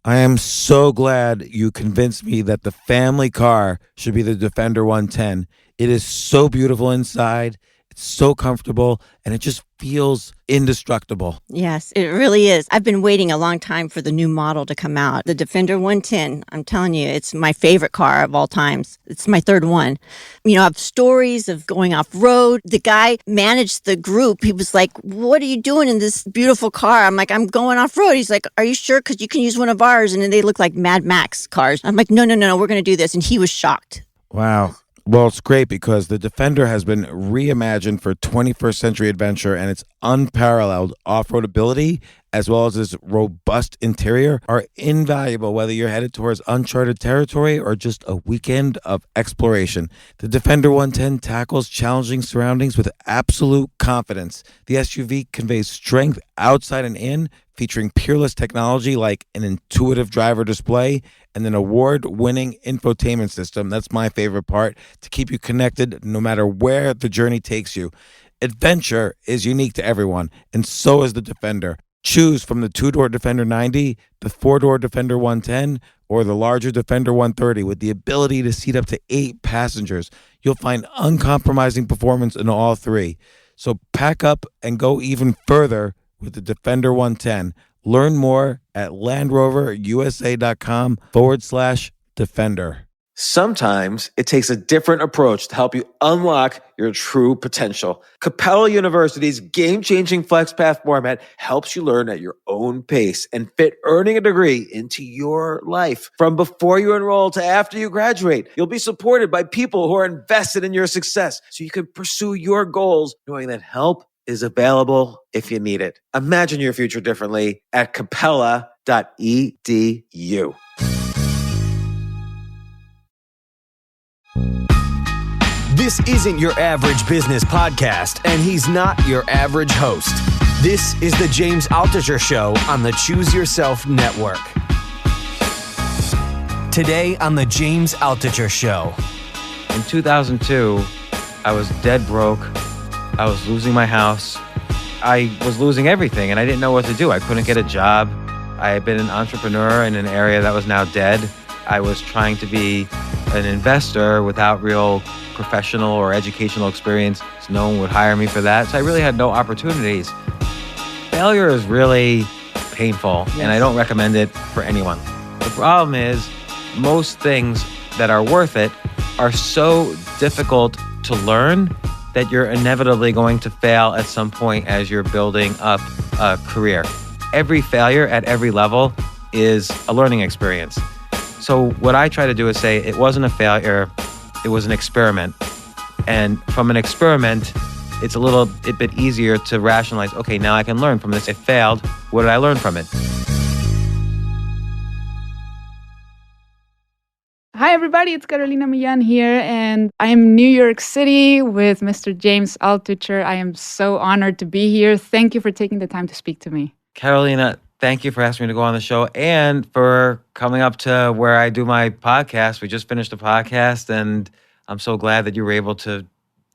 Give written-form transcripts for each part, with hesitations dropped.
I am so glad you convinced me that the family car should be the Defender 110. It is so beautiful inside, it's so comfortable, and it just feels indestructible. Yes, it really is. I've been waiting a long time for the new model to come out. The Defender 110, I'm telling you, it's my favorite car of all times. It's my third one. You know, I have stories of going off road. The guy managed the group. He was like, "What are you doing in this beautiful car?" I'm like, "I'm going off road." He's like, "Are you sure? Because you can use one of ours." And then they look like Mad Max cars. I'm like, no, we're going to do this. And he was shocked. Wow. Well, it's great because the Defender has been reimagined for 21st century adventure, and its unparalleled off-road ability as well as its robust interior are invaluable whether you're headed towards uncharted territory or just a weekend of exploration. The Defender 110 tackles challenging surroundings with absolute confidence. The SUV conveys strength outside and in, featuring peerless technology like an intuitive driver display and an award-winning infotainment system. That's my favorite part, to keep you connected no matter where the journey takes you. Adventure is unique to everyone, and so is the Defender. Choose from the two-door Defender 90, the four-door Defender 110, or the larger Defender 130 with the ability to seat up to 8 passengers. You'll find uncompromising performance in all three. So pack up and go even further with the Defender 110. Learn more at LandRoverUSA.com/Defender. Sometimes it takes a different approach to help you unlock your true potential. Capella University's game-changing FlexPath format helps you learn at your own pace and fit earning a degree into your life. From before you enroll to after you graduate, you'll be supported by people who are invested in your success so you can pursue your goals knowing that help is available if you need it. Imagine your future differently at capella.edu. This isn't your average business podcast, and he's not your average host. This is the James Altucher Show on the Choose Yourself Network. Today on the James Altucher Show. In 2002, I was dead broke. I was losing my house. I was losing everything, and I didn't know what to do. I couldn't get a job. I had been an entrepreneur in an area that was now dead. I was trying to be an investor without real professional or educational experience, so no one would hire me for that. So I really had no opportunities. Failure is really painful, and I don't recommend it for anyone. The problem is, most things that are worth it are so difficult to learn that you're inevitably going to fail at some point as you're building up a career. Every failure at every level is a learning experience. So what I try to do is say it wasn't a failure, it was an experiment. And from an experiment, it's a bit easier to rationalize, okay, now I can learn from this. It failed. What did I learn from it? Hi, everybody. It's Carolina Millan here, and I am in New York City with Mr. James Altucher. I am so honored to be here. Thank you for taking the time to speak to me. Carolina, thank you for asking me to go on the show and for coming up to where I do my podcast. We just finished the podcast, and I'm so glad that you were able to.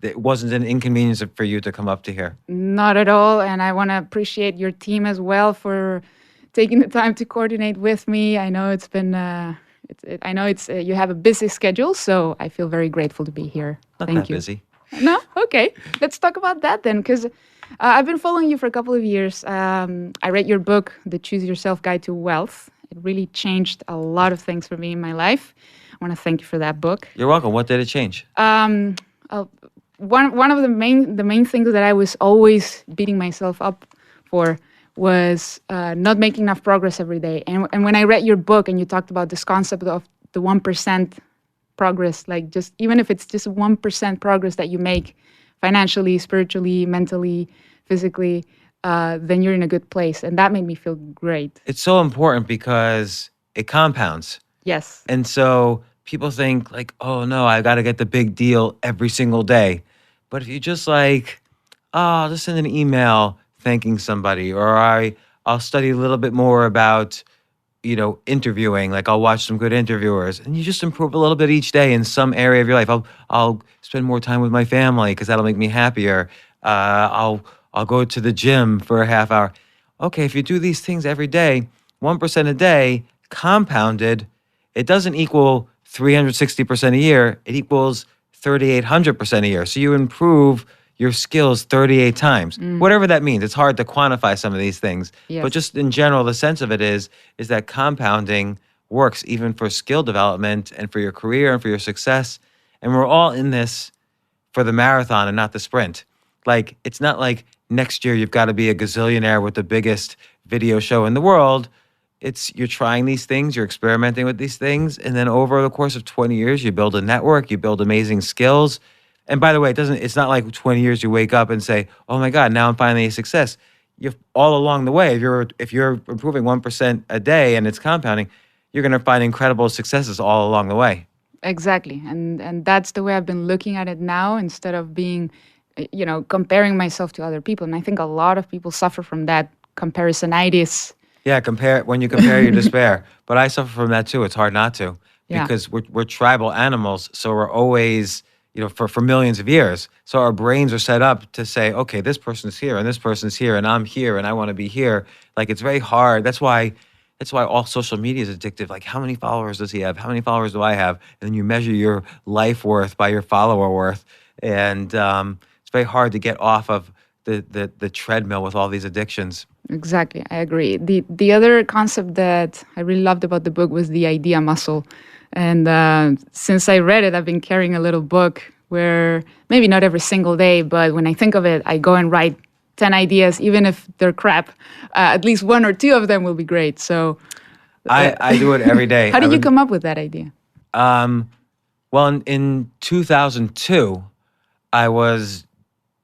It wasn't an inconvenience for you to come up to here. Not at all, and I want to appreciate your team as well for taking the time to coordinate with me. I know it's been... you have a busy schedule, so I feel very grateful to be here. Thank you. Busy. No? Okay. Let's talk about that then, because I've been following you for a couple of years. I read your book, The Choose Yourself Guide to Wealth. It really changed a lot of things for me in my life. I want to thank you for that book. You're welcome. What did it change? One of the main things that I was always beating myself up for was not making enough progress every day. And when I read your book and you talked about this concept of the 1% progress, like just even if it's just 1% progress that you make financially, spiritually, mentally, physically, then you're in a good place. And that made me feel great. It's so important because it compounds. Yes. And so people think like, oh no, I got to get the big deal every single day. But if you just I'll just send an email thanking somebody, or I'll study a little bit more about, interviewing, like I'll watch some good interviewers, and you just improve a little bit each day in some area of your life. I'll spend more time with my family because that'll make me happier. I'll go to the gym for a half hour. Okay, if you do these things every day, 1% a day compounded, it doesn't equal 360% a year. It equals 3,800% a year. So you improve your skills 38 times. Whatever that means. It's hard to quantify some of these things. Yes. But just in general, the sense of it is that compounding works even for skill development and for your career and for your success. And we're all in this for the marathon and not the sprint. Like, it's not like next year you've got to be a gazillionaire with the biggest video show in the world. It's you're trying these things, you're experimenting with these things, and then over the course of 20 years, you build a network, you build amazing skills. And by the way, it's not like 20 years you wake up and say, "Oh my God, now I'm finally a success." You've all along the way, if you're improving 1% a day and it's compounding, you're going to find incredible successes all along the way. Exactly. And that's the way I've been looking at it now, instead of being, comparing myself to other people. And I think a lot of people suffer from that comparisonitis. Yeah, when you compare, you despair. But I suffer from that too. It's hard not to, because we're tribal animals. So we're always, for millions of years. So our brains are set up to say, okay, this person's here and this person's here and I'm here and I want to be here. Like, it's very hard. That's why all social media is addictive. Like, how many followers does he have? How many followers do I have? And then you measure your life worth by your follower worth. And it's very hard to get off of the treadmill with all these addictions. Exactly. I agree. The other concept that I really loved about the book was the idea muscle. And since I read it, I've been carrying a little book where maybe not every single day, but when I think of it, I go and write 10 ideas, even if they're crap. At least one or two of them will be great. So I do it every day. How did you come up with that idea? Well, in 2002,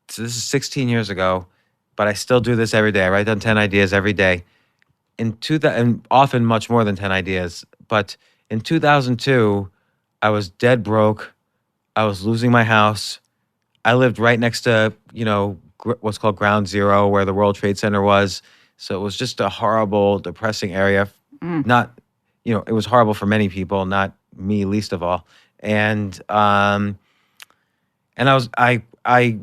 so this is 16 years ago, but I still do this every day. I write down 10 ideas every day. And often much more than 10 ideas. But in 2002, I was dead broke. I was losing my house. I lived right next to, what's called Ground Zero, where the World Trade Center was. So it was just a horrible, depressing area. Not, it was horrible for many people, not me least of all. And I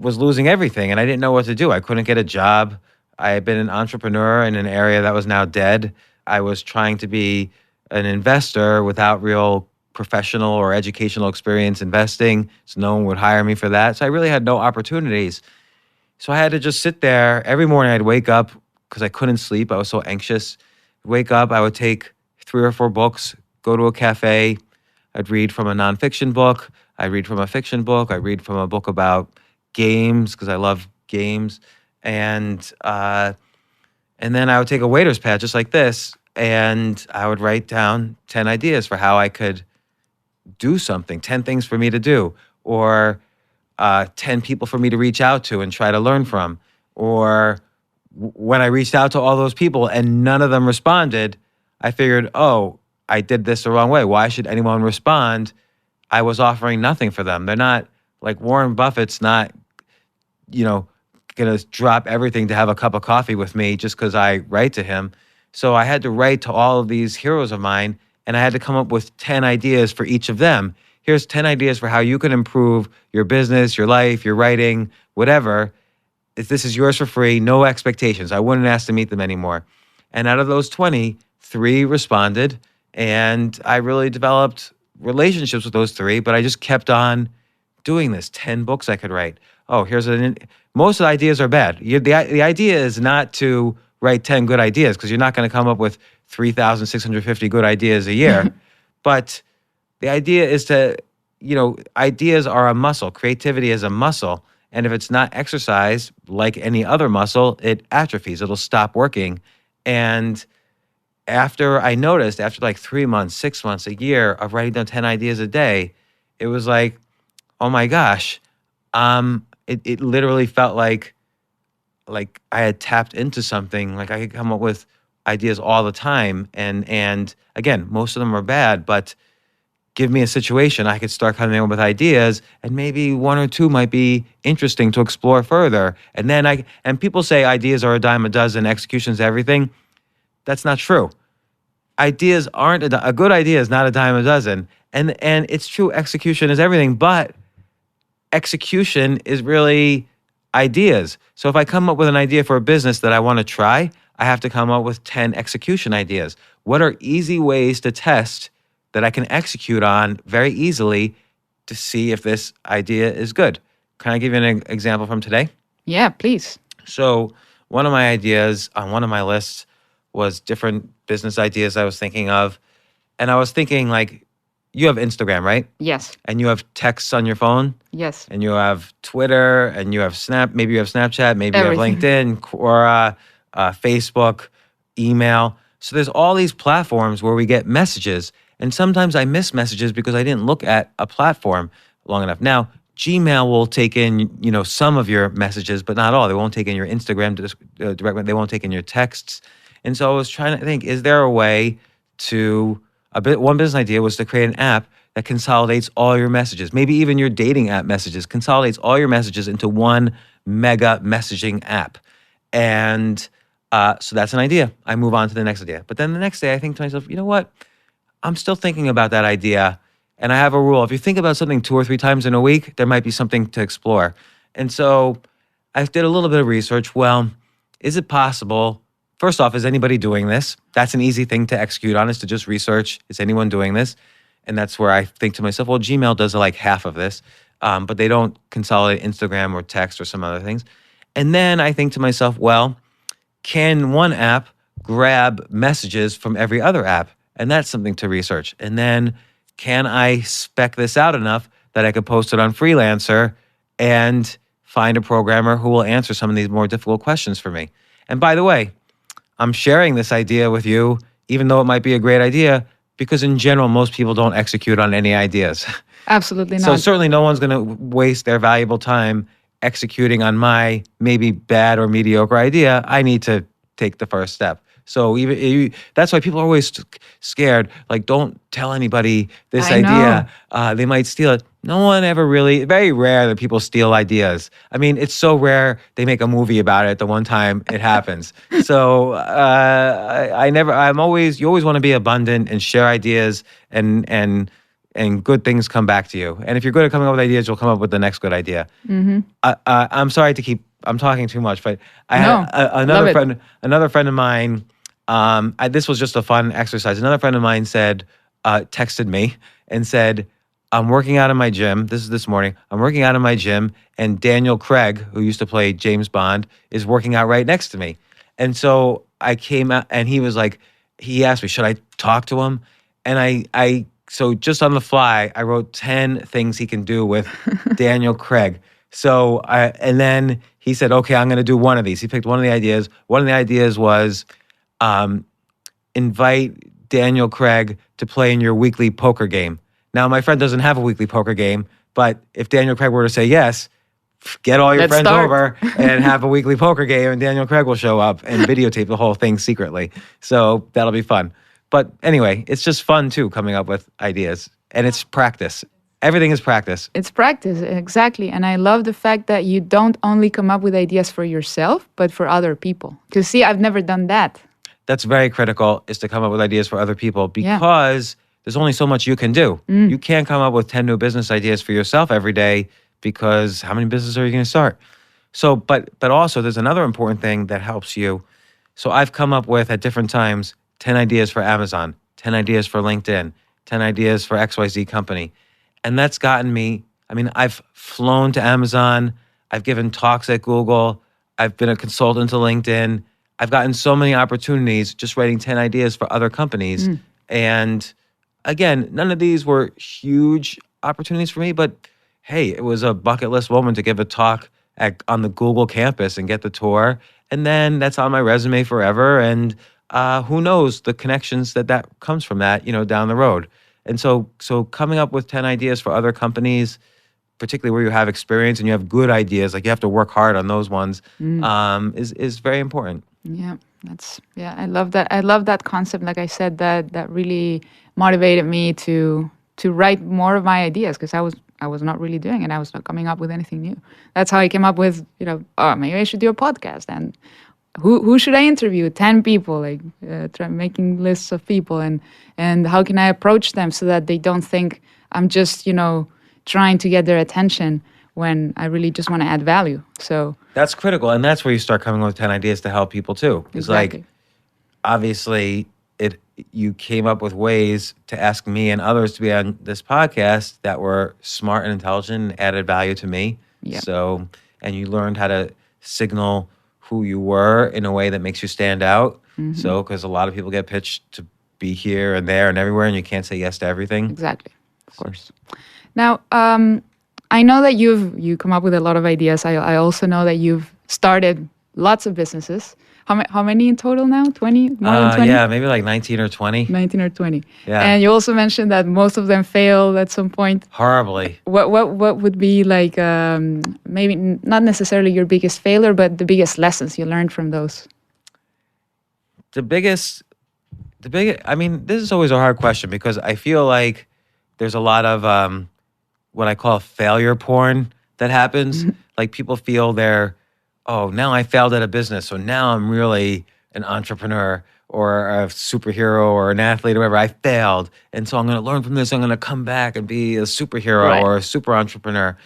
was losing everything, and I didn't know what to do. I couldn't get a job. I had been an entrepreneur in an area that was now dead. I was trying to be an investor without real professional or educational experience investing, so no one would hire me for that. So I really had no opportunities. So I had to just sit there. Every morning I'd wake up because I couldn't sleep. I was so anxious. Wake up, I would take 3 or 4 books, go to a cafe. I'd read from a nonfiction book. I'd read from a fiction book. I'd read from a book about games because I love games. And then I would take a waiter's pad just like this, and I would write down 10 ideas for how I could do something, 10 things for me to do, or 10 people for me to reach out to and try to learn from. Or when I reached out to all those people and none of them responded, I figured, oh, I did this the wrong way. Why should anyone respond? I was offering nothing for them. They're not, like, Warren Buffett's not, going to drop everything to have a cup of coffee with me just because I write to him. So I had to write to all of these heroes of mine, and I had to come up with 10 ideas for each of them. Here's 10 ideas for how you can improve your business, your life, your writing, whatever. This is yours for free, no expectations. I wouldn't ask to meet them anymore. And out of those 20, 3 responded, and I really developed relationships with those 3, but I just kept on doing this. 10 books I could write. Oh, most of the ideas are bad. The idea is not to write 10 good ideas, because you're not going to come up with 3,650 good ideas a year. But the idea is to, ideas are a muscle. Creativity is a muscle. And if it's not exercised like any other muscle, it atrophies. It'll stop working. And after like 3 months, 6 months, a year of writing down 10 ideas a day, it was like, oh my gosh, it literally felt like I had tapped into something. Like I could come up with ideas all the time. And again, most of them are bad, but give me a situation, I could start coming up with ideas, and maybe 1 or 2 might be interesting to explore further. And then and people say ideas are a dime a dozen, execution's everything. That's not true. Ideas aren't a good idea is not a dime a dozen. And it's true, execution is everything, but execution is really ideas. So if I come up with an idea for a business that I want to try, I have to come up with 10 execution ideas. What are easy ways to test that I can execute on very easily to see if this idea is good? Can I give you an example from today? Yeah, please. So one of my ideas on one of my lists was different business ideas I was thinking of. And I was thinking, like, you have Instagram, right? Yes. And you have texts on your phone, Yes. and you have Twitter, and you have maybe you have Snapchat, maybe you have Everything. LinkedIn, Quora, Facebook, email. So there's all these platforms where we get messages. And sometimes I miss messages because I didn't look at a platform long enough. Now, Gmail will take in, some of your messages, but not all. They won't take in your Instagram direct. They won't take in your texts. And so I was trying to think, is there a way to one business idea was to create an app that consolidates all your messages, maybe even your dating app messages, consolidates all your messages into one mega messaging app. And so that's an idea. I move on to the next idea. But then the next day I think to myself, you know what? I'm still thinking about that idea. And I have a rule. If you think about something 2 or 3 times in a week, there might be something to explore. And so I did a little bit of research. Well, is it possible? First off, is anybody doing this? That's an easy thing to execute on, is to just research, is anyone doing this? And that's where I think to myself, well, Gmail does like half of this, but they don't consolidate Instagram or text or some other things. And then I think to myself, well, can one app grab messages from every other app? And that's something to research. And then can I spec this out enough that I could post it on Freelancer and find a programmer who will answer some of these more difficult questions for me? And by the way, I'm sharing this idea with you, even though it might be a great idea, because in general, most people don't execute on any ideas. Absolutely not. So certainly no one's going to waste their valuable time executing on my maybe bad or mediocre idea. I need to take the first step. So that's why people are always scared. Like, don't tell anybody this I idea. They might steal it. No one ever really, very rare that people steal ideas. I mean, it's so rare they make a movie about it the one time it happens. So you always want to be abundant and share ideas, and good things come back to you. And if you're good at coming up with ideas, you'll come up with the next good idea. Mm-hmm. I'm sorry I'm talking too much, but I No, had another friend of mine. This was just a fun exercise. Another friend of mine texted me and said, I'm working out in my gym. This is this morning. I'm working out in my gym, and Daniel Craig, who used to play James Bond, is working out right next to me. And so I came out, and he was like, he asked me, should I talk to him? And so just on the fly, I wrote 10 things he can do with Daniel Craig. So and then he said, okay, I'm going to do one of these. He picked one of the ideas. One of the ideas was invite Daniel Craig to play in your weekly poker game. Now, my friend doesn't have a weekly poker game, but if Daniel Craig were to say yes, get all your friends over and have a weekly poker game, and Daniel Craig will show up and videotape the whole thing secretly. So that'll be fun. But anyway, it's just fun, too, coming up with ideas. And it's practice. Everything is practice. It's practice, exactly. And I love the fact that you don't only come up with ideas for yourself, but for other people. Because, see, I've never done that. That's very critical, is to come up with ideas for other people, because there's only so much you can do. You can't come up with 10 new business ideas for yourself every day, because how many businesses are you going to start? So, but also there's another important thing that helps you. So I've come up with, at different times, 10 ideas for Amazon, 10 ideas for LinkedIn, 10 ideas for XYZ company. And that's gotten me, I've flown to Amazon, I've given talks at Google, I've been a consultant to LinkedIn. I've gotten so many opportunities just writing 10 ideas for other companies. And again, none of these were huge opportunities for me, but hey, it was a bucket list moment to give a talk on the Google campus and get the tour. And then that's on my resume forever. And who knows the connections that comes from that, down the road. And so coming up with 10 ideas for other companies, particularly where you have experience and you have good ideas, like you have to work hard on those ones, is very important. Yeah, I love that. I love that concept. Like I said, that really motivated me to write more of my ideas, because I was not really doing it. I was not coming up with anything new. That's how I came up with, maybe I should do a podcast, and who should I interview? 10 people, like making lists of people, and how can I approach them so that they don't think I'm just, trying to get their attention, when I really just want to add value. So that's critical. And that's where you start coming up with 10 ideas to help people too. It's exactly. like, obviously you came up with ways to ask me and others to be on this podcast that were smart and intelligent and added value to me. Yeah. So, and you learned how to signal who you were in a way that makes you stand out. So, because a lot of people get pitched to be here and there and everywhere, and you can't say yes to everything. Exactly. Of course. Now, I know that you come up with a lot of ideas. I also know that you've started lots of businesses. How many in total now? 20? More than 20? Yeah, maybe like 19 or 20. 19 or 20. Yeah. And you also mentioned that most of them failed at some point. Horribly. What would be like maybe not necessarily your biggest failure, but the biggest lessons you learned from those? I mean, this is always a hard question because I feel like there's a lot of what I call failure porn that happens. Like people feel now I failed at a business, so now I'm really an entrepreneur or a superhero or an athlete or whatever. I failed, and so I'm going to learn from this. I'm going to come back and be a superhero or a super entrepreneur.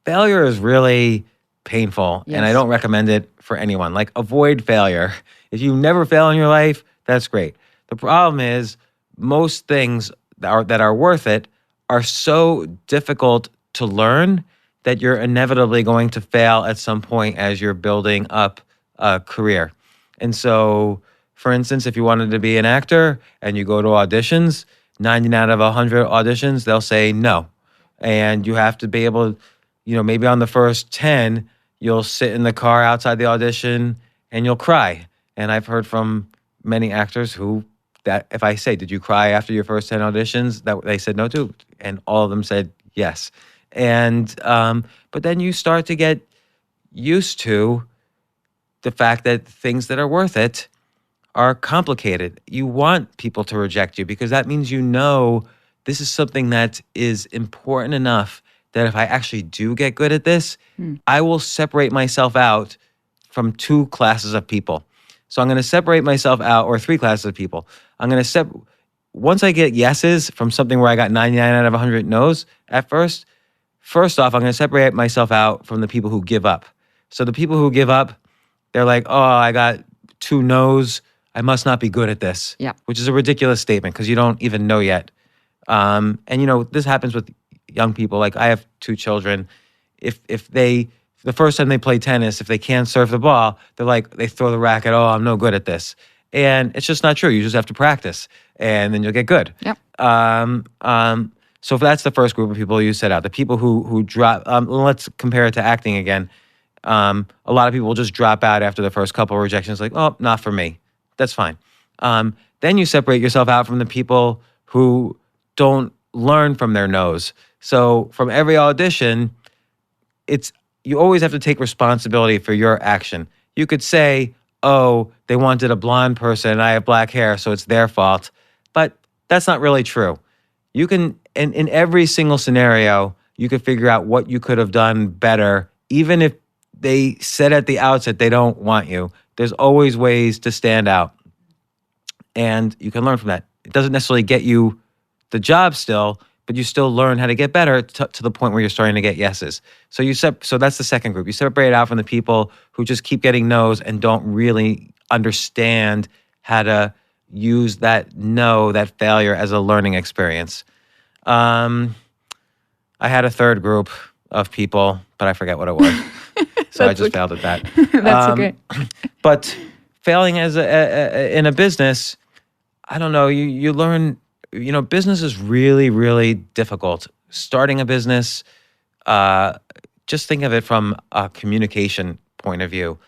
Failure is really painful, and I don't recommend it for anyone. Like, avoid failure. If you never fail in your life, that's great. The problem is most things that are worth it are so difficult to learn that you're inevitably going to fail at some point as you're building up a career. And so, for instance, if you wanted to be an actor and you go to auditions, 99 out of 100 auditions, they'll say no. And you have to be able, maybe on the first 10, you'll sit in the car outside the audition and you'll cry. And I've heard from many actors that if I say, did you cry after your first 10 auditions? That they said no to, and all of them said yes. And but then you start to get used to the fact that things that are worth it are complicated. You want people to reject you because that means this is something that is important enough that if I actually do get good at this, I will separate myself out from 2 classes of people. So I'm going to separate myself out, or 3 classes of people. I'm going to once I get yeses from something where I got 99 out of 100 no's at first off, I'm going to separate myself out from the people who give up. So the people who give up, they're like, oh, I got 2 no's. I must not be good at this. Yeah. Which is a ridiculous statement because you don't even know yet. And this happens with young people. Like I have 2 children. If the first time they play tennis, if they can't serve the ball, they throw the racket, oh, I'm no good at this. And it's just not true. You just have to practice and then you'll get good. Yep. So if that's the first group of people you set out, the people who drop, let's compare it to acting again. A lot of people will just drop out after the first couple of rejections, like, oh, not for me. That's fine. Then you separate yourself out from the people who don't learn from their no's. So from every audition, you always have to take responsibility for your action. You could say, oh, they wanted a blonde person and I have black hair, so it's their fault. But that's not really true. You can, in every single scenario, you could figure out what you could have done better, even if they said at the outset they don't want you. There's always ways to stand out. And you can learn from that. It doesn't necessarily get you the job still, but you still learn how to get better to the point where you're starting to get yeses. So so that's the second group. You separate out from the people who just keep getting no's and don't really understand how to use that failure as a learning experience. I had a third group of people, but I forget what it was. So I just failed at that. That's okay. But failing in a business, I don't know, you learn, business is really, really difficult. Starting a business, just think of it from a communication point of view.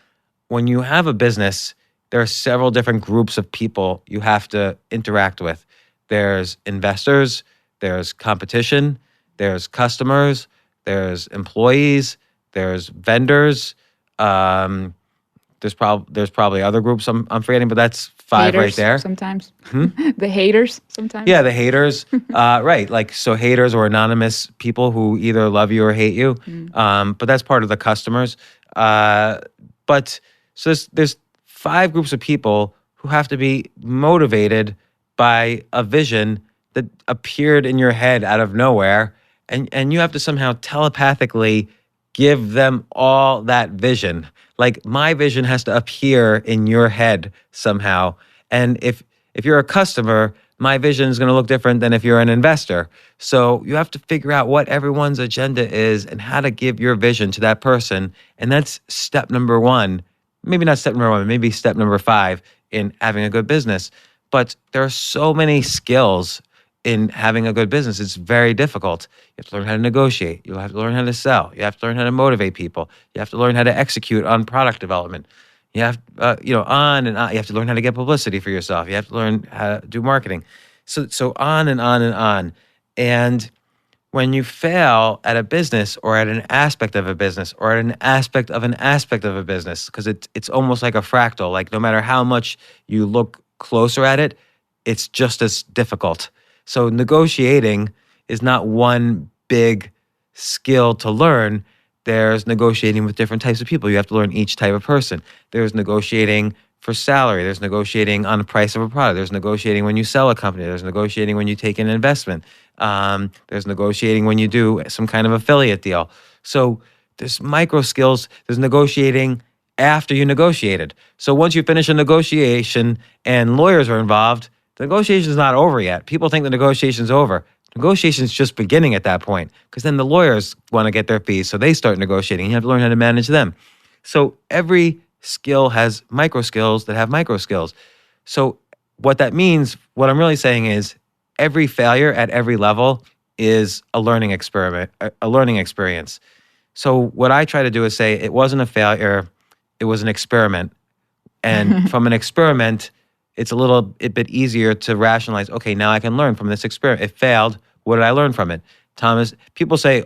When you have a business, there are several different groups of people you have to interact with. There's investors, there's competition, there's customers, there's employees, there's vendors. There's probably other groups I'm forgetting, but that's 5 haters right there. Sometimes. The haters sometimes. Yeah, the haters. Right. So haters or anonymous people who either love you or hate you. But that's part of the customers. But so there's 5 groups of people who have to be motivated by a vision that appeared in your head out of nowhere. And you have to somehow telepathically give them all that vision. Like my vision has to appear in your head somehow. And if you're a customer, my vision is going to look different than if you're an investor. So you have to figure out what everyone's agenda is and how to give your vision to that person. And that's step number one. Maybe not step number one, maybe step number 5 in having a good business. But there are so many skills in having a good business. It's very difficult. You have to learn how to negotiate. You have to learn how to sell. You have to learn how to motivate people. You have to learn how to execute on product development. You have, on and on. You have to learn how to get publicity for yourself. You have to learn how to do marketing. So on and on and on. And when you fail at a business or at an aspect of a business or at an aspect of a business, because it's almost like a fractal, like no matter how much you look closer at it, it's just as difficult. So negotiating is not one big skill to learn. There's negotiating with different types of people. You have to learn each type of person. There's negotiating for salary. There's negotiating on the price of a product. There's negotiating when you sell a company. There's negotiating when you take an investment. There's negotiating when you do some kind of affiliate deal. So there's micro skills. There's negotiating after you negotiated. So once you finish a negotiation and lawyers are involved, the negotiation is not over yet. People think the negotiation's over. Negotiation's just beginning at that point, because then the lawyers want to get their fees, so they start negotiating. You have to learn how to manage them. So every skill has micro skills that have micro skills. So what that means, what I'm really saying is every failure at every level is a learning experiment, a learning experience. So what I try to do is say it wasn't a failure, it was an experiment. And from an experiment, it's a bit easier to rationalize, okay, now I can learn from this experiment. It failed. What did I learn from it? People say,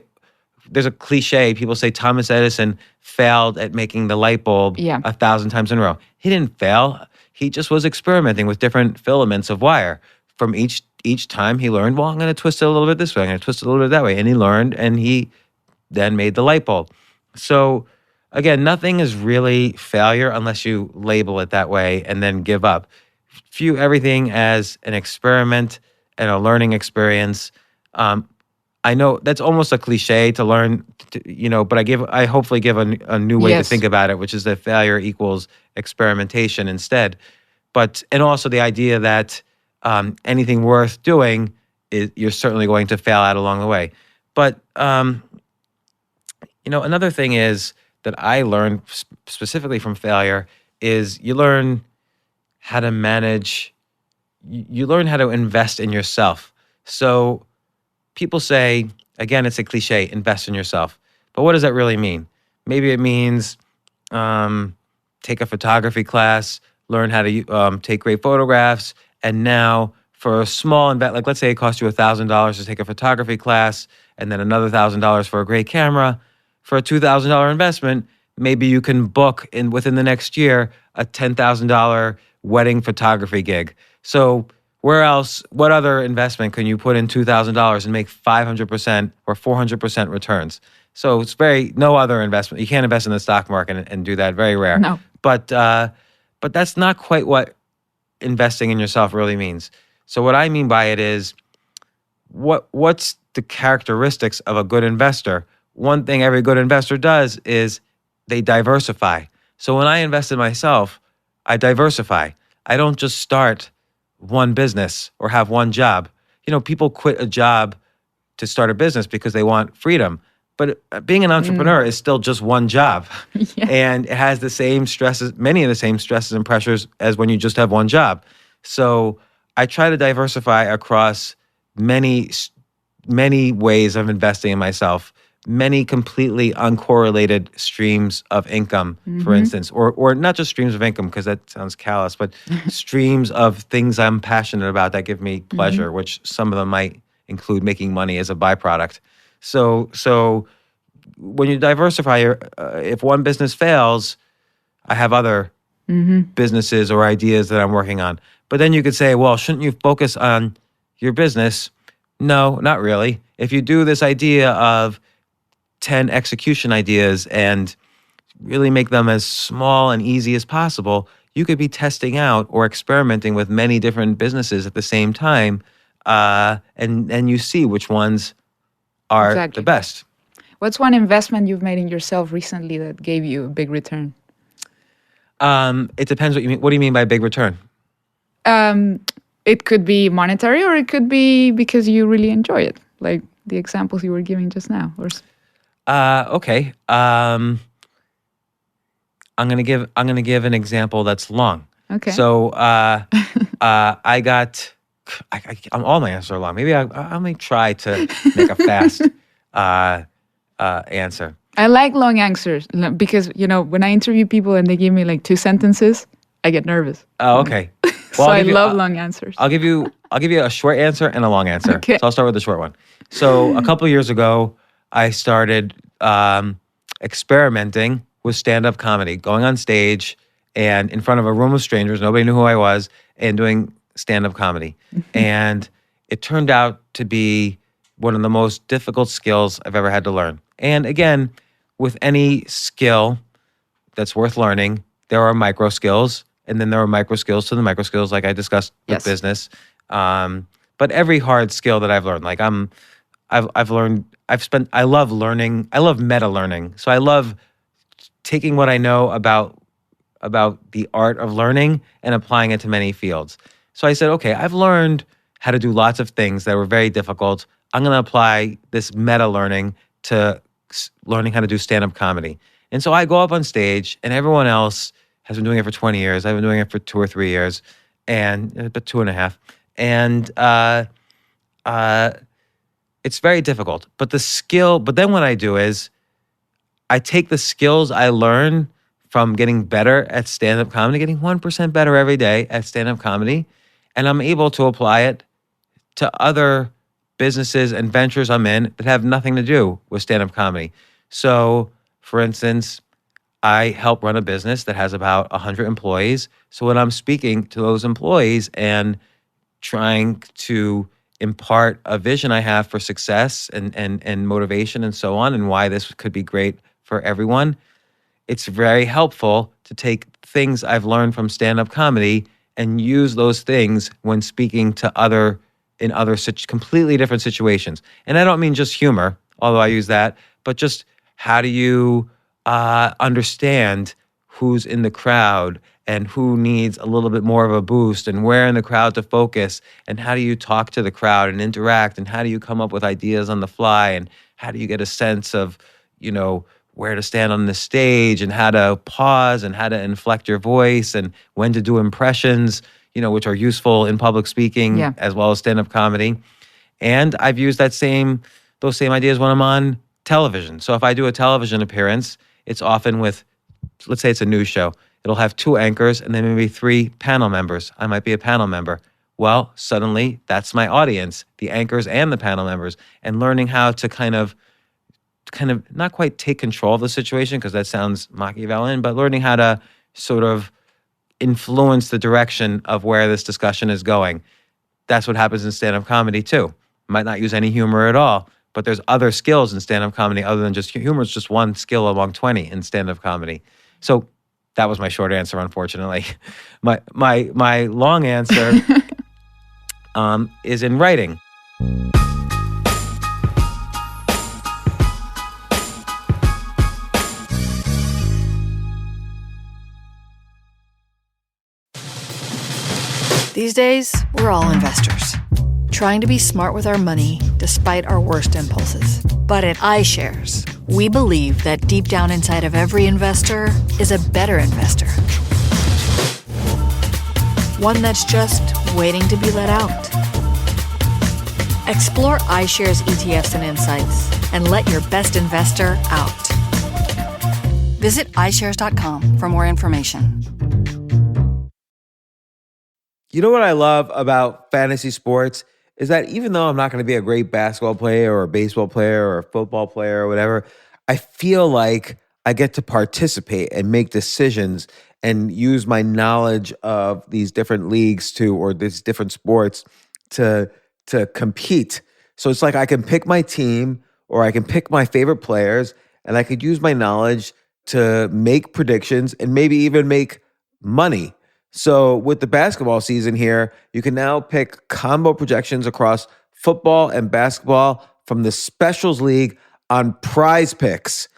there's a cliche, people say Thomas Edison failed at making the light bulb 1,000 times in a row. He didn't fail. He just was experimenting with different filaments of wire. From each time he learned, well, I'm going to twist it a little bit this way. I'm going to twist it a little bit that way. And he learned, and he then made the light bulb. So again, nothing is really failure unless you label it that way and then give up. View everything as an experiment and a learning experience. I know that's almost a cliche to learn, but I hopefully give a new way to think about it, which is that failure equals experimentation instead. And also the idea that anything worth doing, you're certainly going to fail at along the way. But, another thing is that I learned specifically from failure is you learn how to manage, you learn how to invest in yourself. So people say, again, it's a cliche, invest in yourself. But what does that really mean? Maybe it means take a photography class, learn how to take great photographs, and now for a small investment, like let's say it costs you $1,000 to take a photography class, and then another $1,000 for a great camera. For a $2,000 investment, maybe you can book within the next year a $10,000 wedding photography gig. So what other investment can you put in $2,000 and make 500% or 400% returns? So it's no other investment. You can't invest in the stock market and do that. Very rare. No. But that's not quite what investing in yourself really means. So what I mean by it is, what's the characteristics of a good investor? One thing every good investor does is they diversify. So when I invest in myself, I diversify. I don't just start one business or have one job. People quit a job to start a business because they want freedom. But being an entrepreneur is still just one job. Yeah. And it has many of the same stresses and pressures as when you just have one job. So I try to diversify across many ways of investing in myself, many completely uncorrelated streams of income, for instance, or not just streams of income, because that sounds callous, but streams of things I'm passionate about that give me pleasure, which some of them might include making money as a byproduct. So when you diversify, if one business fails, I have other businesses or ideas that I'm working on. But then you could say, well, shouldn't you focus on your business? No, not really. If you do this idea of 10 execution ideas and really make them as small and easy as possible, you could be testing out or experimenting with many different businesses at the same time, and you see which ones are the best. What's one investment you've made in yourself recently that gave you a big return? It depends what you mean. What do you mean by big return? It could be monetary, or it could be because you really enjoy it, like the examples you were giving just now. Okay. I'm gonna give an example that's long. Okay. So all my answers are long. Maybe I may try to make a fast answer. I like long answers because, when I interview people and they give me like 2 sentences, I get nervous. Oh, okay. So I love long answers. I'll give you a short answer and a long answer. Okay. So I'll start with the short one. So a couple of years ago, I started experimenting with stand-up comedy, going on stage and in front of a room of strangers, nobody knew who I was, and doing stand-up comedy. And it turned out to be one of the most difficult skills I've ever had to learn. And again, with any skill that's worth learning, there are micro skills, and then there are micro skills to the micro skills, like I discussed with Yes. business. But every hard skill that I've learned, like I love learning. I love meta learning. So I love taking what I know about the art of learning and applying it to many fields. So I said, okay, I've learned how to do lots of things that were very difficult. I'm going to apply this meta learning to learning how to do stand-up comedy. And so I go up on stage, and everyone else has been doing it for 20 years. I've been doing it for 2 or 3 years, and about 2.5. And it's very difficult. But then what I do is I take the skills I learn from getting better at stand-up comedy, getting 1% better every day at stand-up comedy, and I'm able to apply it to other businesses and ventures I'm in that have nothing to do with stand-up comedy. So, for instance, I help run a business that has about 100 employees. So when I'm speaking to those employees and trying to impart a vision I have for success and motivation and so on, and why this could be great for everyone, it's very helpful to take things I've learned from stand-up comedy and use those things when speaking to in other completely different situations. And I don't mean just humor, although I use that, but just how do you understand who's in the crowd and who needs a little bit more of a boost and where in the crowd to focus, and how do you talk to the crowd and interact, and how do you come up with ideas on the fly, and how do you get a sense of, where to stand on the stage and how to pause and how to inflect your voice and when to do impressions, which are useful in public speaking as well as stand-up comedy. And I've used those same ideas when I'm on television. So if I do a television appearance, it's often with, let's say it's a news show. It'll have 2 anchors and then maybe 3 panel members. I might be a panel member. Well, suddenly that's my audience, the anchors and the panel members, and learning how to kind of not quite take control of the situation, because that sounds Machiavellian, but learning how to sort of influence the direction of where this discussion is going. That's what happens in stand-up comedy too. Might not use any humor at all, but there's other skills in stand-up comedy other than just humor. It's just one skill among 20 in stand-up comedy. So that was my short answer, unfortunately. My long answer is in writing. These days, we're all investors, trying to be smart with our money despite our worst impulses. But at iShares, we believe that deep down inside of every investor is a better investor. One that's just waiting to be let out. Explore iShares ETFs and insights and let your best investor out. Visit iShares.com for more information. You know what I love about fantasy sports is that even though I'm not going to be a great basketball player or a baseball player or a football player or whatever, I feel like I get to participate and make decisions and use my knowledge of these different leagues or these different sports to compete. So it's like I can pick my team or I can pick my favorite players, and I could use my knowledge to make predictions and maybe even make money. So with the basketball season here, you can now pick combo projections across football and basketball from the Specials League on Prize Picks.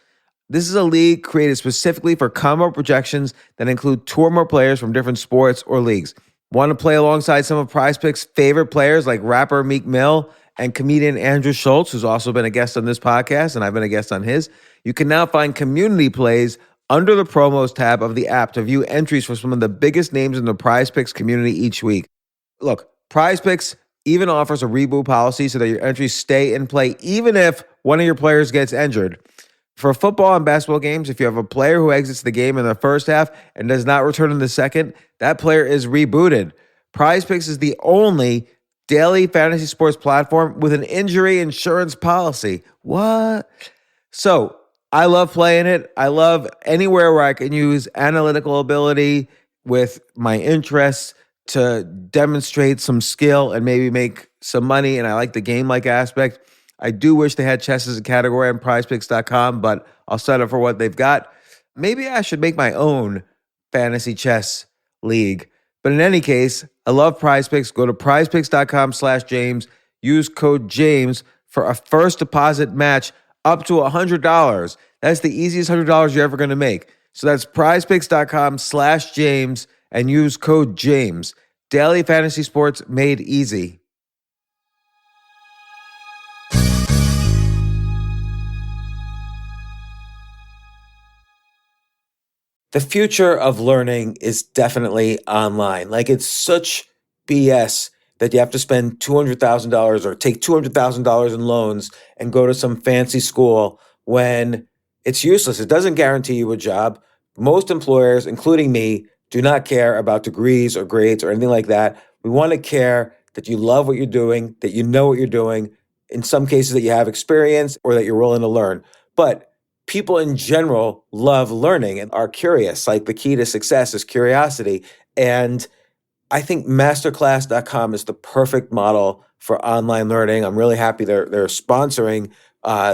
This is a league created specifically for combo projections that include 2 or more players from different sports or leagues. Want to play alongside some of Prize Picks' favorite players like rapper Meek Mill and comedian Andrew Schultz, who's also been a guest on this podcast, and I've been a guest on his? You can now find community plays under the promos tab of the app to view entries for some of the biggest names in the Prize Picks community each week. Look, Prize Picks even offers a reboot policy so that your entries stay in play even if one of your players gets injured. For football and basketball games, if you have a player who exits the game in the first half and does not return in the second, that player is rebooted. Prize Picks is the only daily fantasy sports platform with an injury insurance policy. What? So I love playing it. I love anywhere where I can use analytical ability with my interests to demonstrate some skill and maybe make some money. And I like the game-like aspect. I do wish they had chess as a category on prizepicks.com, but I'll settle for what they've got. Maybe I should make my own fantasy chess league. But in any case, I love Prize Picks. Go to prizepicks.com/James. Use code James for a first deposit match up to $100. That's the easiest $100 you're ever going to make. So that's prizepicks.com/James and use code James. Daily fantasy sports made easy. The future of learning is definitely online. Like, it's such BS that you have to spend $200,000 or take $200,000 in loans and go to some fancy school when it's useless. It doesn't guarantee you a job. Most employers, including me, do not care about degrees or grades or anything like that. We want to care that you love what you're doing, that you know what you're doing, in some cases that you have experience or that you're willing to learn. But people in general love learning and are curious. Like, the key to success is curiosity. And I think masterclass.com is the perfect model for online learning. I'm really happy they're sponsoring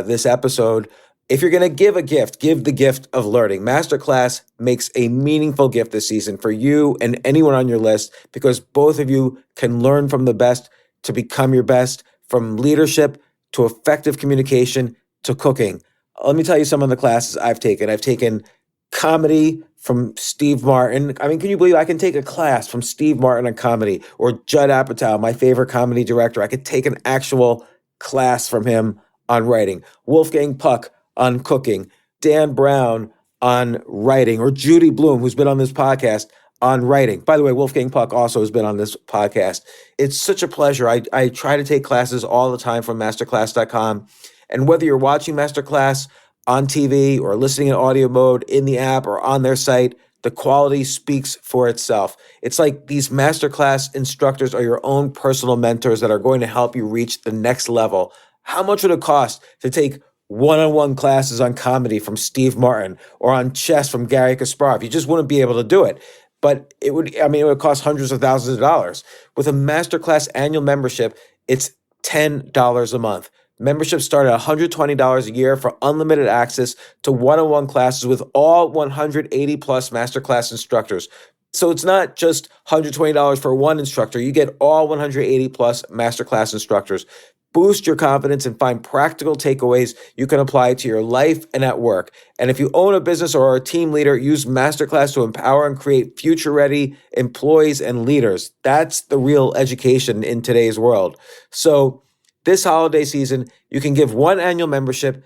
this episode. If you're going to give a gift, give the gift of learning. Masterclass makes a meaningful gift this season for you and anyone on your list, because both of you can learn from the best to become your best, from leadership to effective communication to cooking. Let me tell you some of the classes I've taken. I've taken comedy from Steve Martin. I mean, can you believe I can take a class from Steve Martin on comedy, or Judd Apatow, my favorite comedy director? I could take an actual class from him on writing. Wolfgang Puck on cooking. Dan Brown on writing, or Judy Bloom, who's been on this podcast, on writing. By the way, Wolfgang Puck also has been on this podcast. It's such a pleasure. I try to take classes all the time from masterclass.com. And whether you're watching Masterclass on TV or listening in audio mode in the app or on their site, the quality speaks for itself. It's like these Masterclass instructors are your own personal mentors that are going to help you reach the next level. How much would it cost to take one-on-one classes on comedy from Steve Martin or on chess from Gary Kasparov? You just wouldn't be able to do it. But it would cost hundreds of thousands of dollars. With a Masterclass annual membership, it's $10 a month. Memberships start at $120 a year for unlimited access to one-on-one classes with all 180 plus Masterclass instructors. So it's not just $120 for one instructor. You get all 180 plus Masterclass instructors. Boost your confidence and find practical takeaways you can apply to your life and at work. And if you own a business or are a team leader, use Masterclass to empower and create future-ready employees and leaders. That's the real education in today's world. So this holiday season, you can give one annual membership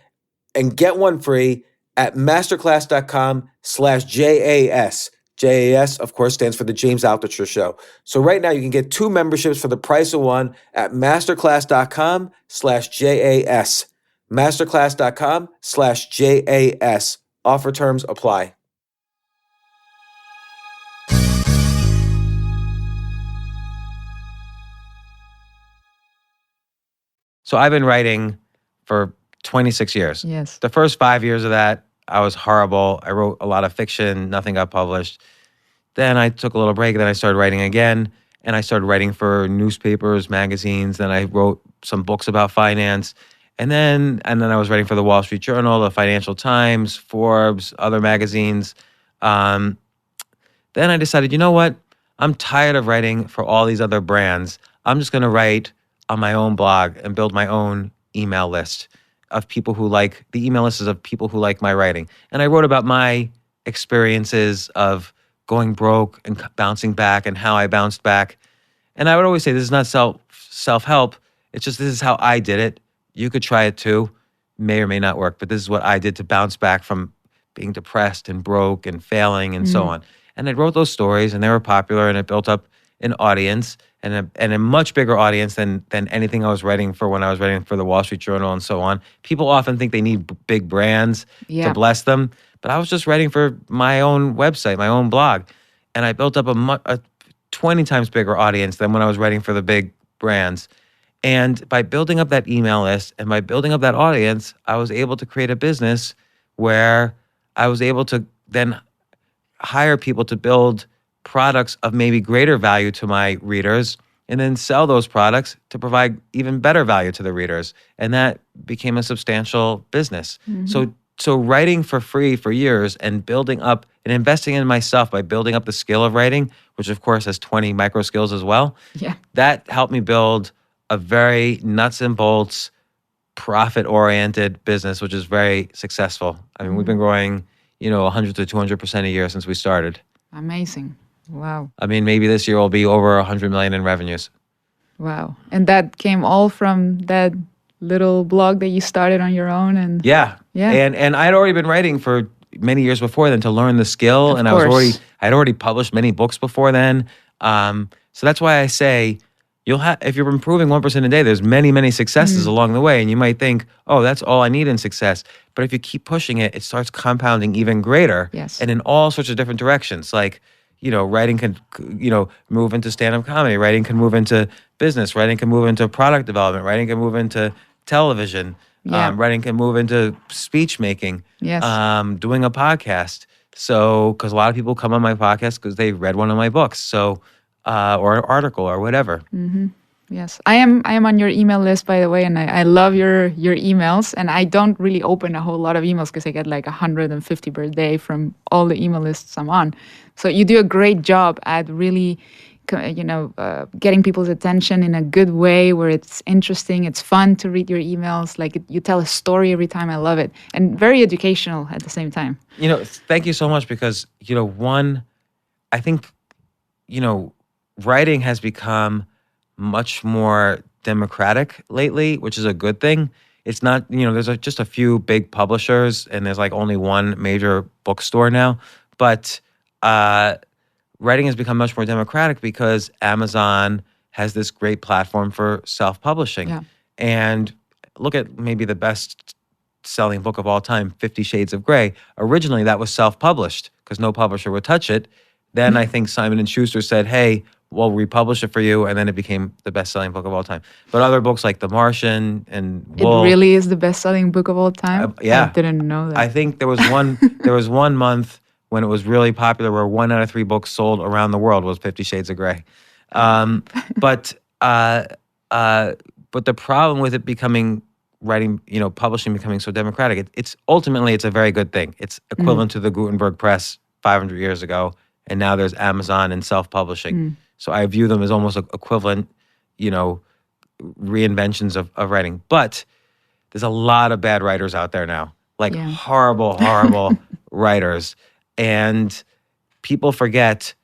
and get one free at masterclass.com/JAS. JAS, of course, stands for the James Altucher Show. So right now you can get two memberships for the price of one at masterclass.com/JAS. Masterclass.com/JAS. Offer terms apply. So I've been writing for 26 years. Yes. The first 5 years of that, I was horrible. I wrote a lot of fiction. Nothing got published. Then I took a little break. Then I started writing again. And I started writing for newspapers, magazines. Then I wrote some books about finance. And then I was writing for the Wall Street Journal, the Financial Times, Forbes, other magazines. Then I decided, you know what? I'm tired of writing for all these other brands. I'm just going to write on my own blog and build my own email list of people who like, the email list is of people who like my writing. And I wrote about my experiences of going broke and bouncing back and how I bounced back. And I would always say, this is not self-help. It's just, this is how I did it. You could try it too. May or may not work, but this is what I did to bounce back from being depressed and broke and failing and so on. And I wrote those stories, and they were popular, and it built up an audience and a much bigger audience than anything I was writing for when I was writing for the Wall Street Journal and so on. People often think they need big brands to bless them, but I was just writing for my own website, my own blog, and I built up a 20 times bigger audience than when I was writing for the big brands. And by building up that email list and by building up that audience, I was able to create a business where I was able to then hire people to build products of maybe greater value to my readers and then sell those products to provide even better value to the readers. And that became a substantial business. So writing for free for years and building up and investing in myself by building up the skill of writing, which of course has 20 micro skills as well, that helped me build a very nuts and bolts, profit-oriented business, which is very successful. I mean, we've been growing, 100 to 200% a year since we started. Amazing. Wow. I mean, maybe this year will be over 100 million in revenues. Wow. And that came all from that little blog that you started on your own? And Yeah. And I had already been writing for many years before then to learn the skill. And I'd already published many books before then. So that's why I say, if you're improving 1% a day, there's many, many successes along the way. And you might think, oh, that's all I need in success. But if you keep pushing it, it starts compounding even greater. Yes. And in all sorts of different directions. Like, writing can, move into stand-up comedy. Writing can move into business. Writing can move into product development. Writing can move into television. Writing can move into speech making. Yes. Doing a podcast. So, because a lot of people come on my podcast because they read one of my books. So, or an article or whatever. Yes, I am on your email list, by the way, and I love your emails. And I don't really open a whole lot of emails because I get like 150 per day from all the email lists I'm on. So you do a great job at really, getting people's attention in a good way where it's interesting, it's fun to read your emails. Like you tell a story every time. I love it, and very educational at the same time. Thank you so much because I think writing has become much more democratic lately, which is a good thing. It's not, there's just a few big publishers and there's like only one major bookstore now. But writing has become much more democratic because Amazon has this great platform for self-publishing. Yeah. And look at maybe the best selling book of all time, 50 Shades of Grey. Originally, that was self-published because no publisher would touch it. Then I think Simon & Schuster said, hey, we'll republish it for you, and then it became the best-selling book of all time. But other books like The Martian and Wolf, it really is the best-selling book of all time? Yeah. I didn't know that. I think there was one month when it was really popular where 1 out of 3 books sold around the world was 50 Shades of Grey. But the problem with it publishing becoming so democratic, it's ultimately a very good thing. It's equivalent to the Gutenberg press 500 years ago, and now there's Amazon and self-publishing. So I view them as almost equivalent, reinventions of writing. But there's a lot of bad writers out there now, horrible, horrible writers. And people forget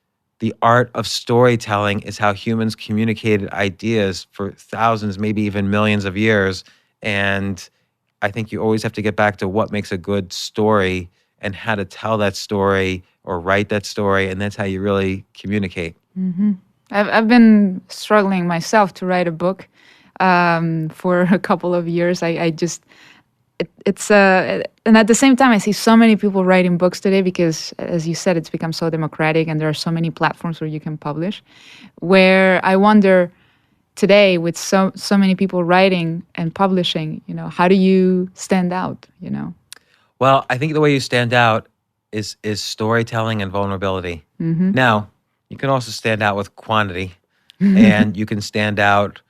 the art of storytelling is how humans communicated ideas for thousands, maybe even millions of years. And I think you always have to get back to what makes a good story and how to tell that story or write that story. And that's how you really communicate. I've been struggling myself to write a book for a couple of years. And at the same time, I see so many people writing books today because, as you said, it's become so democratic and there are so many platforms where you can publish, where I wonder today with so many people writing and publishing, how do you stand out, Well, I think the way you stand out is storytelling and vulnerability. Now, you can also stand out with quantity, and you can stand out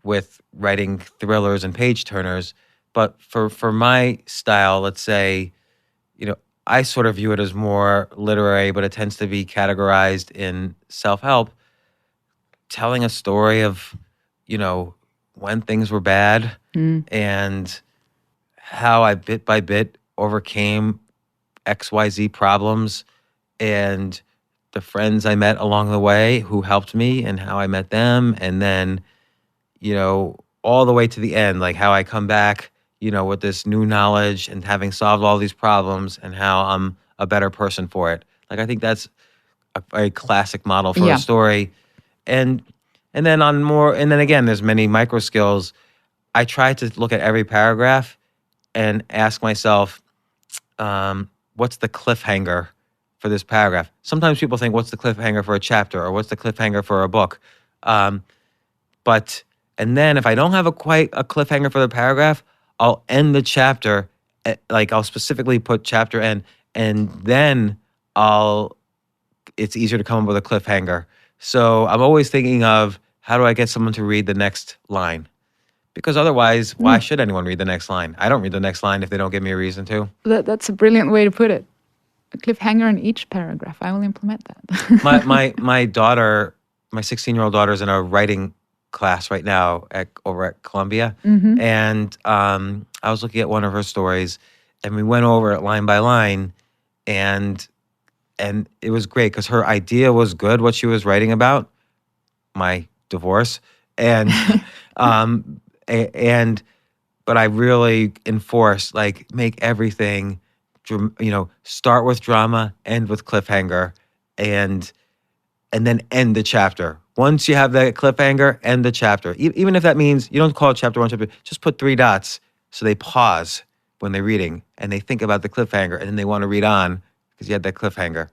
with writing thrillers and page turners. But for my style, let's say, I sort of view it as more literary, but it tends to be categorized in self-help, telling a story of, when things were bad and how I bit by bit overcame XYZ problems and the friends I met along the way who helped me and how I met them. And then, all the way to the end, like how I come back, with this new knowledge and having solved all these problems and how I'm a better person for it. Like, I think that's a very classic model for a story. And then and then again, there's many micro skills. I try to look at every paragraph and ask myself, what's the cliffhanger for this paragraph? Sometimes people think, what's the cliffhanger for a chapter, or what's the cliffhanger for a book? And then if I don't have quite a cliffhanger for the paragraph, I'll end the chapter. I'll specifically put chapter end, and then it's easier to come up with a cliffhanger. So I'm always thinking of, how do I get someone to read the next line? Because otherwise, why should anyone read the next line? I don't read the next line if they don't give me a reason to. That's a brilliant way to put it. A cliffhanger in each paragraph. I will implement that. my daughter, my 16-year-old daughter, is in a writing class right now over at Columbia. Mm-hmm. And I was looking at one of her stories, and we went over it line by line, and it was great because her idea was good, what she was writing about, my divorce, and but I really enforce, make everything, start with drama, end with cliffhanger, and then end the chapter. Once you have that cliffhanger, end the chapter. Even if that means you don't call it chapter 1, chapter 2, just put 3 dots so they pause when they're reading and they think about the cliffhanger, and then they want to read on because you had that cliffhanger.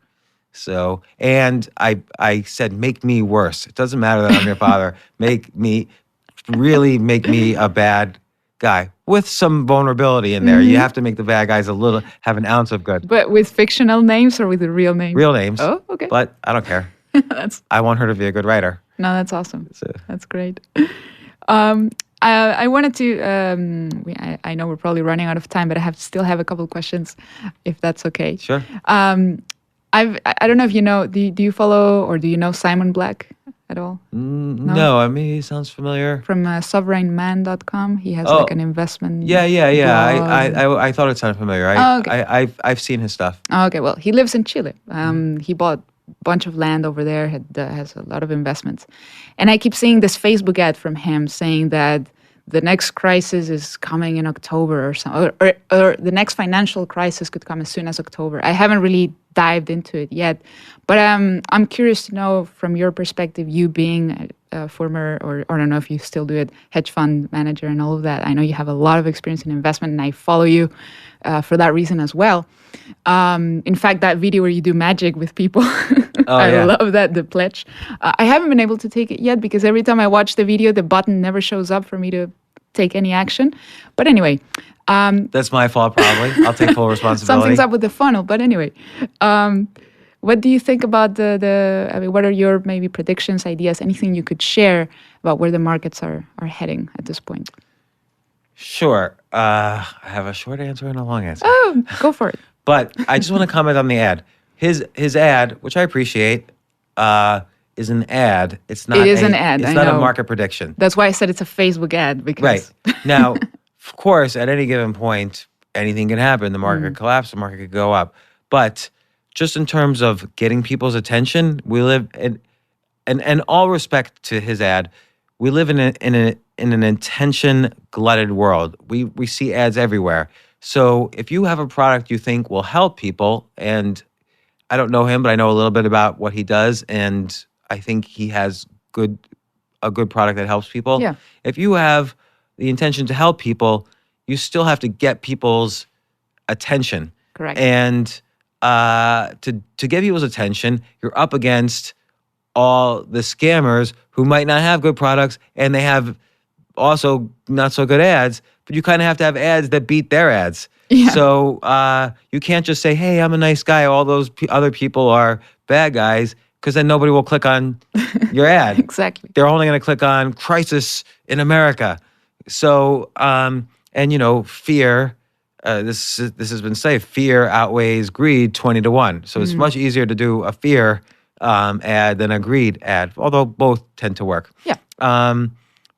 So, and I said, make me worse. It doesn't matter that I'm your father. Make me a bad guy with some vulnerability in there. Mm-hmm. You have to make the bad guys have an ounce of good. But with fictional names or with the real names? Real names. Oh, okay. But I don't care. I want her to be a good writer. No, that's awesome. That's great. I wanted to, I know we're probably running out of time, but I still have a couple of questions, if that's okay. Sure. I don't know if you know, do you follow or do you know Simon Black at all? No, I mean, he sounds familiar. From sovereignman.com. He has an investment. Yeah. blog. I thought it sounded familiar. Okay. I've seen his stuff. Okay, well, he lives in Chile. He bought a bunch of land over there, has a lot of investments. And I keep seeing this Facebook ad from him saying that the next crisis is coming in October or something, or the next financial crisis could come as soon as October. I haven't really dived into it yet, but I'm curious to know from your perspective, you being a former, or I don't know if you still do it, hedge fund manager and all of that. I know you have a lot of experience in investment, and I follow you for that reason as well. In fact, that video where you do magic with people, I love that, the pledge. I haven't been able to take it yet because every time I watch the video, the button never shows up for me to take any action. But anyway. That's my fault, probably. I'll take full responsibility. Something's up with the funnel. But anyway, what do you think about what are your maybe predictions, ideas, anything you could share about where the markets are heading at this point? Sure. I have a short answer and a long answer. Oh, go for it. But I just want to comment on the ad. His ad, which I appreciate, is an ad. It's not. It is an ad. It's not a market prediction. That's why I said it's a Facebook ad. Because right. Now, of course, at any given point, anything can happen. The market could collapse. The market could go up. But just in terms of getting people's attention, we live in, and all respect to his ad, we live in an attention glutted world. We see ads everywhere. So if you have a product you think will help people, and I don't know him, but I know a little bit about what he does, and I think he has a good product that helps people. Yeah. If you have the intention to help people, you still have to get people's attention. Correct. And to get people's attention, you're up against all the scammers who might not have good products, and they have also not so good ads, but you kind of have to have ads that beat their ads. Yeah. So you can't just say, hey, I'm a nice guy, all those other people are bad guys, because then nobody will click on your ad. Exactly. They're only going to click on crisis in America. So, fear, this has been said, fear outweighs greed 20-1. So it's much easier to do a fear ad than a greed ad, although both tend to work. Yeah.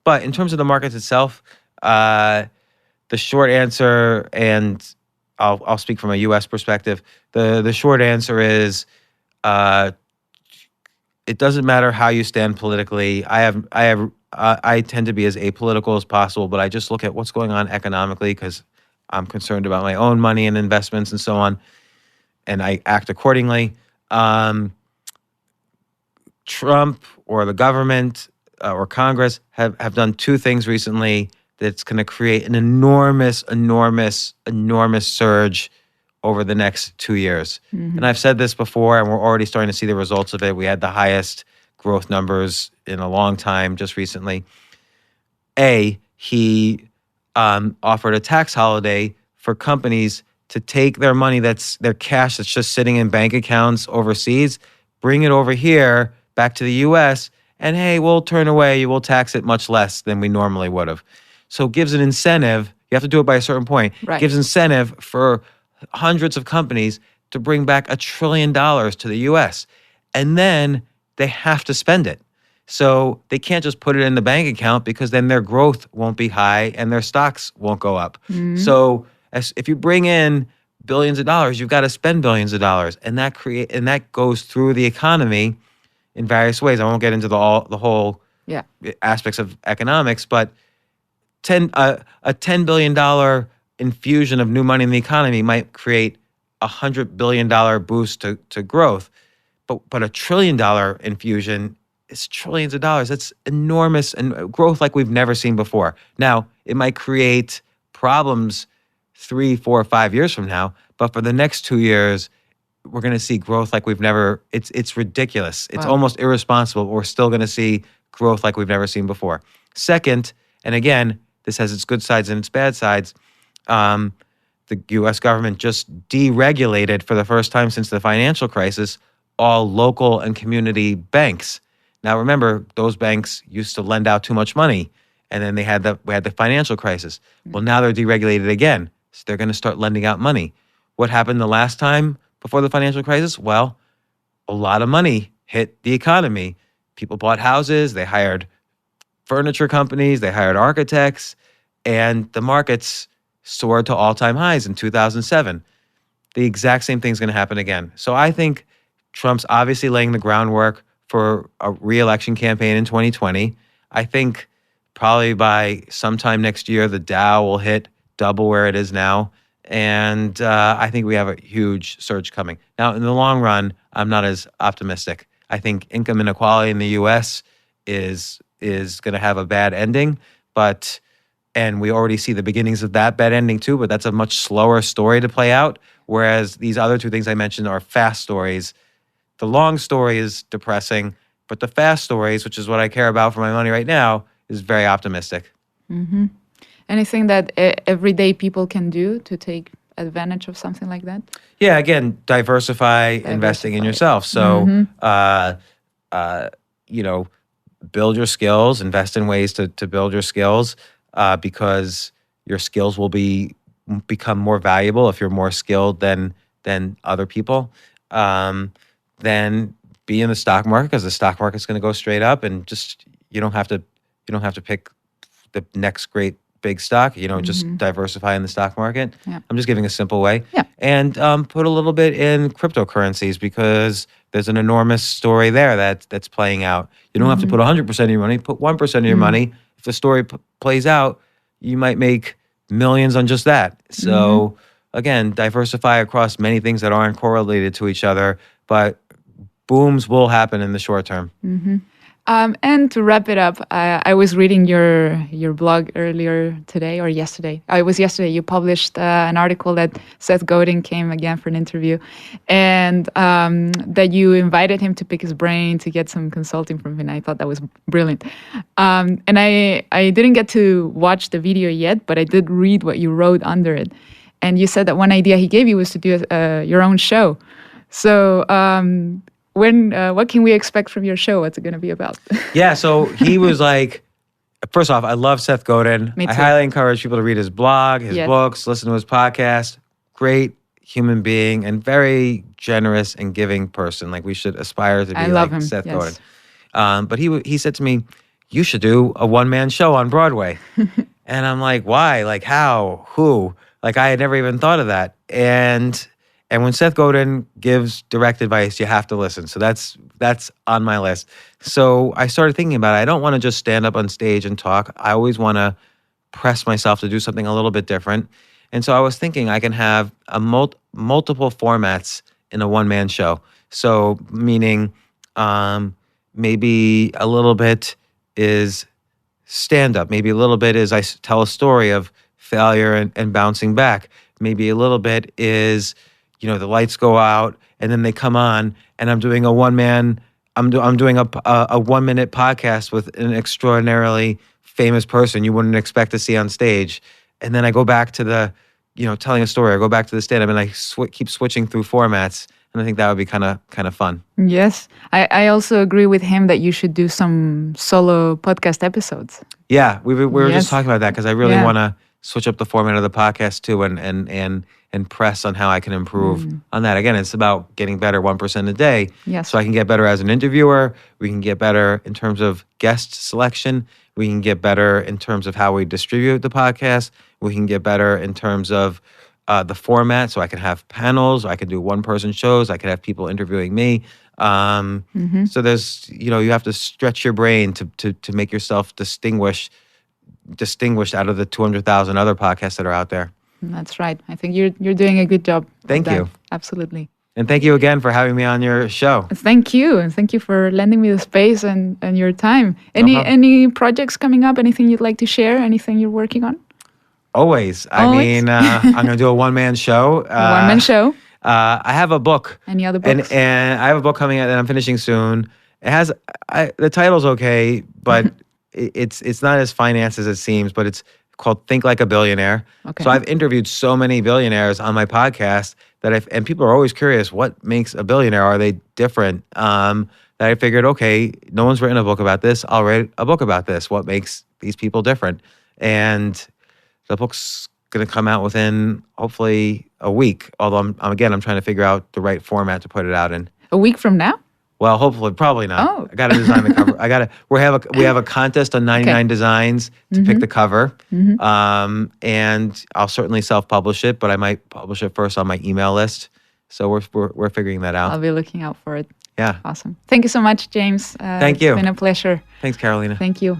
But in terms of the markets itself, the short answer, and I'll speak from a U.S. perspective, the short answer is it doesn't matter how you stand politically. I tend to be as apolitical as possible, but I just look at what's going on economically because I'm concerned about my own money and investments and so on, and I act accordingly. Trump or the government or Congress have done two things recently that's going to create an enormous surge over the next 2 years. And I've said this before, and we're already starting to see the results of it. We had the highest growth numbers in a long time just recently. He offered a tax holiday for companies to take their money, that's their cash that's just sitting in bank accounts overseas, bring it over here back to the U.S., and hey, we'll turn away, we'll tax it much less than we normally would have. So it gives an incentive. You have to do it by a certain point. Right. It gives incentive for hundreds of companies to bring back $1 trillion to the U.S. And then they have to spend it. So they can't just put it in the bank account because then their growth won't be high and their stocks won't go up. So if you bring in billions of dollars, you've got to spend billions of dollars, and that goes through the economy in various ways. I won't get into the whole aspects of economics, but a $10 billion infusion of new money in the economy might create a $100 billion boost to growth. But a $1 trillion infusion is trillions of dollars. That's enormous, and growth like we've never seen before. Now, it might create problems 3, 4, 5 years from now, but for the next 2 years, we're going to see growth like we've never. It's ridiculous. It's almost irresponsible. But we're still going to see growth like we've never seen before. Second, and again, this has its good sides and its bad sides. The U.S. government just deregulated for the first time since the financial crisis all local and community banks. Now, remember, those banks used to lend out too much money, and then we had the financial crisis. Well, now they're deregulated again, so they're going to start lending out money. What happened the last time before the financial crisis? Well, a lot of money hit the economy. People bought houses, they hired furniture companies, they hired architects, and the markets soared to all-time highs in 2007. The exact same thing's going to happen again. So I think Trump's obviously laying the groundwork for a re-election campaign in 2020. I think probably by sometime next year, the Dow will hit double where it is now. And I think we have a huge surge coming. Now, in the long run, I'm not as optimistic. I think income inequality in the U.S. is going to have a bad ending, and we already see the beginnings of that bad ending too, but that's a much slower story to play out, whereas these other two things I mentioned are fast stories. The long story is depressing, but the fast stories, which is what I care about for my money right now, is very optimistic. Mm-hmm. Anything that everyday people can do to take advantage of something like that? Yeah, again, diversify investing in yourself. So, build your skills, invest in ways to build your skills, because your skills will become more valuable if you're more skilled than other people. Then be in the stock market, because the stock market's going to go straight up, and just you don't have to pick the next great big stock, just diversify in the stock market. Yeah. I'm just giving a simple way. Yeah. And put a little bit in cryptocurrencies, because there's an enormous story there that's playing out. You don't have to put 100% of your money, put 1% of your money. If the story plays out, you might make millions on just that. So again, diversify across many things that aren't correlated to each other, but booms will happen in the short term. And to wrap it up, I was reading your blog earlier today or yesterday. It was yesterday. You published an article that Seth Godin came again for an interview, and that you invited him to pick his brain to get some consulting from him. I thought that was brilliant. And I didn't get to watch the video yet, but I did read what you wrote under it. And you said that one idea he gave you was to do your own show. So what can we expect from your show? What's it going to be about? Yeah, so he was like, first off, I love Seth Godin. Me too. I highly encourage people to read his blog, his books, listen to his podcast. Great human being and very generous and giving person. Like, we should aspire to be like him. Seth Godin. But he said to me, you should do a one-man show on Broadway. And I'm like, why? Like, how? Who? Like, I had never even thought of that. And And when Seth Godin gives direct advice, you have to listen. So that's on my list. So I started thinking about it. I don't want to just stand up on stage and talk. I always want to press myself to do something a little bit different. And so I was thinking I can have a multiple formats in a one-man show. So meaning maybe a little bit is stand-up. Maybe a little bit is I tell a story of failure and bouncing back. Maybe a little bit is, the lights go out and then they come on and I'm doing a one-man, I'm doing a 1-minute podcast with an extraordinarily famous person you wouldn't expect to see on stage. And then I go back to the, telling a story. I go back to the stand-up and I keep switching through formats. And I think that would be kind of fun. Yes. I also agree with him that you should do some solo podcast episodes. Yeah, we were just talking about that because I really want to switch up the format of the podcast too and press on how I can improve on that. Again, it's about getting better 1% a day. Yes. So I can get better as an interviewer. We can get better in terms of guest selection. We can get better in terms of how we distribute the podcast. We can get better in terms of the format. So I can have panels. I can do one-person shows. I can have people interviewing me. So there's, you have to stretch your brain to make yourself distinguished out of the 200,000 other podcasts that are out there. That's right. I think you're doing a good job. Thank you. Absolutely. And thank you again for having me on your show. Thank you. And thank you for lending me the space and your time. Any projects coming up? Anything you'd like to share? Anything you're working on? Always. I mean, I'm going to do a one-man show. One-man show. I have a book. Any other books? And I have a book coming out that I'm finishing soon. It has, the title's okay, but it's not as finance as it seems, but it's called Think Like a Billionaire. Okay. So I've interviewed so many billionaires on my podcast and people are always curious, what makes a billionaire? Are they different? That I figured, okay, no one's written a book about this. I'll write a book about this. What makes these people different? And the book's going to come out within hopefully a week. Although I'm trying to figure out the right format to put it out in. A week from now? Well, hopefully, probably not. Oh. I got to design the cover. We have a contest on 99 designs to pick the cover, and I'll certainly self-publish it, but I might publish it first on my email list. So we're figuring that out. I'll be looking out for it. Yeah. Awesome. Thank you so much, James. Thank you. It's been a pleasure. Thanks, Carolina. Thank you.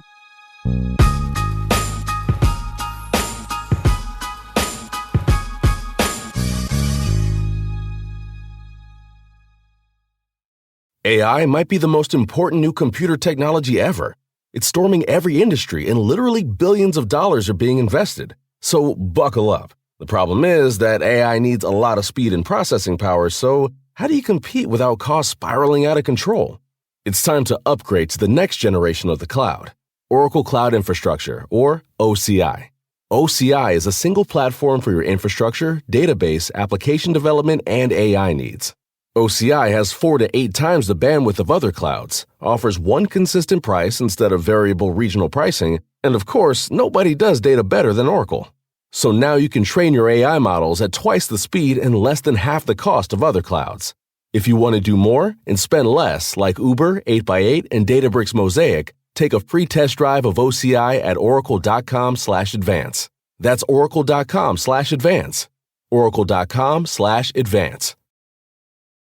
AI might be the most important new computer technology ever. It's storming every industry and literally billions of dollars are being invested. So buckle up. The problem is that AI needs a lot of speed and processing power, so how do you compete without costs spiraling out of control? It's time to upgrade to the next generation of the cloud, Oracle Cloud Infrastructure, or OCI. OCI is a single platform for your infrastructure, database, application development, and AI needs. OCI has 4 to 8 times the bandwidth of other clouds, offers one consistent price instead of variable regional pricing, and of course, nobody does data better than Oracle. So now you can train your AI models at twice the speed and less than half the cost of other clouds. If you want to do more and spend less, like Uber, 8x8, and Databricks Mosaic, take a free test drive of OCI at oracle.com/advance. That's oracle.com/advance. oracle.com/advance.